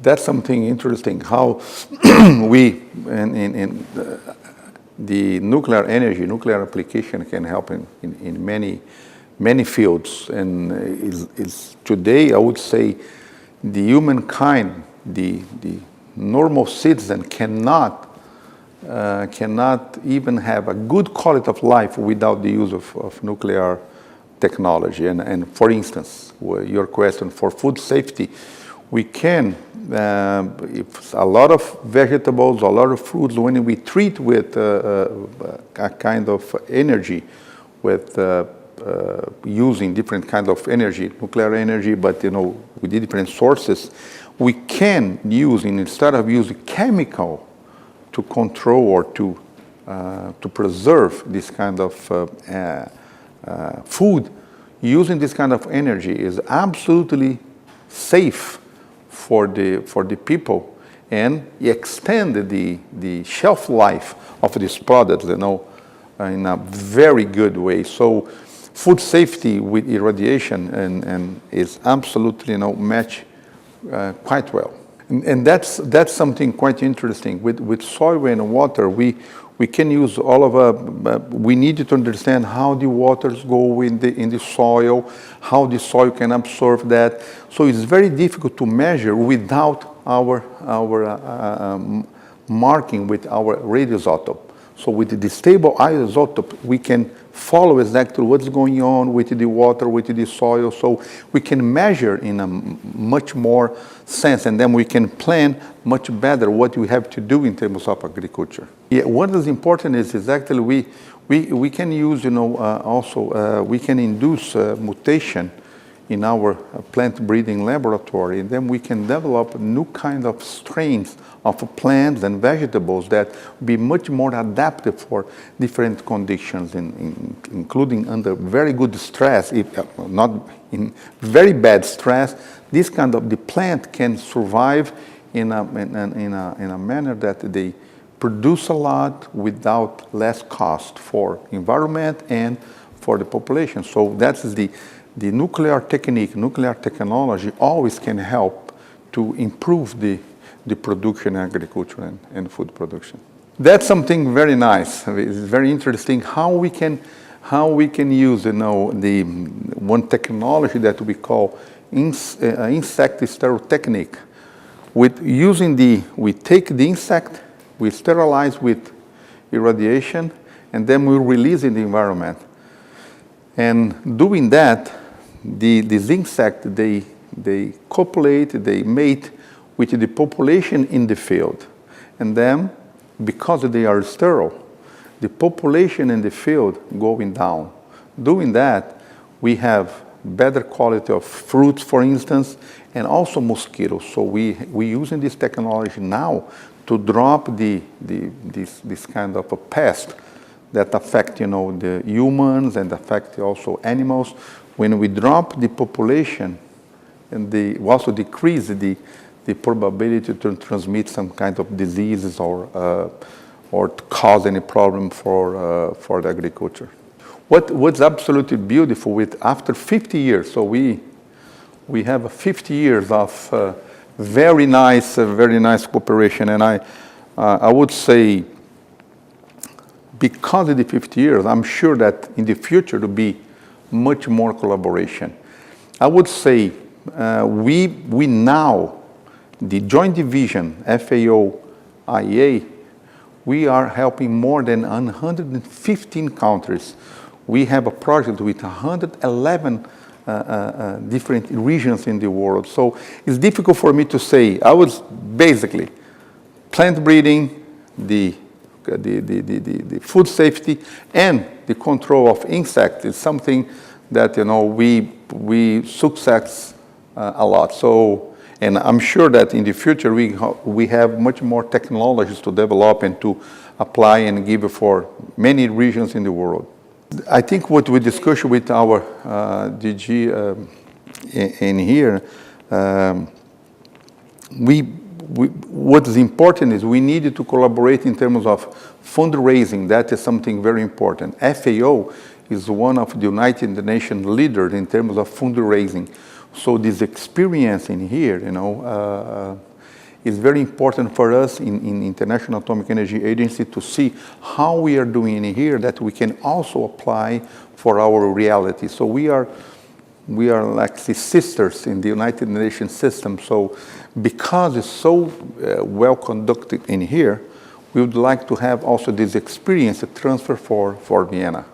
That's something interesting, how we, the nuclear energy, nuclear application can help in many fields. And is today, I would say, the humankind, the normal citizen cannot even have a good quality of life without the use of nuclear technology. And for instance, your question for food safety, we can, if a lot of vegetables, a lot of fruits, when we treat with a kind of energy, with using different kind of energy, nuclear energy, but with different sources, we can use, instead of using chemical to control or to preserve this kind of food, using this kind of energy is absolutely safe for the people, and extend the shelf life of these products, in a very good way. So food safety with irradiation and is absolutely match quite well. And that's something quite interesting. With soil and water, we can use all of we need to understand how the waters go in the soil, how the soil can absorb that. So it's very difficult to measure without our marking with our radioisotope. So with the stable isotope, we can follow exactly what's going on with the water, with the soil, so we can measure in a much more sense, and then we can plan much better what we have to do in terms of agriculture. Yeah, what is important is actually we can use, also we can induce mutation in our plant breeding laboratory, and then we can develop new kind of strains of plants and vegetables that be much more adaptive for different conditions, including under very good stress, if not in very bad stress. This kind of the plant can survive in a manner that they produce a lot without less cost for environment and for the population. So that's the nuclear technique, nuclear technology always can help to improve the production, agriculture, and food production. That's something very nice. It's very interesting how we can use, the one technology that we call insect sterile technique. We take the insect, we sterilize with irradiation, and then we release in the environment. And doing that, these insects, they copulate, they mate with the population in the field. And then, because they are sterile, the population in the field going down. Doing that, we have better quality of fruits, for instance, and also mosquitoes. So we're using this technology now to drop this kind of a pest that affect, the humans and affect also animals. When we drop the population, and we also decrease the probability to transmit some kind of diseases or to cause any problem for the agriculture. What's absolutely beautiful with after 50 years, so we have 50 years of very nice cooperation, and I would say, because of the 50 years, I'm sure that in the future there will be much more collaboration. I would say we now, the joint division, FAO, IAEA, we are helping more than 115 countries. We have a project with 111 different regions in the world. So it's difficult for me to say. I was basically plant breeding, the food safety, and the control of insects is something that we success a lot. So, and I'm sure that in the future we have much more technologies to develop and to apply and give for many regions in the world. I think what we discussed with our DG in here, what is important is we needed to collaborate in terms of fundraising. That is something very important. FAO is one of the United Nations leaders in terms of fundraising. So this experience in here, It's very important for us in International Atomic Energy Agency to see how we are doing in here that we can also apply for our reality. So we are like the sisters in the United Nations system. So because it's so well conducted in here, we would like to have also this experience transfer for Vienna.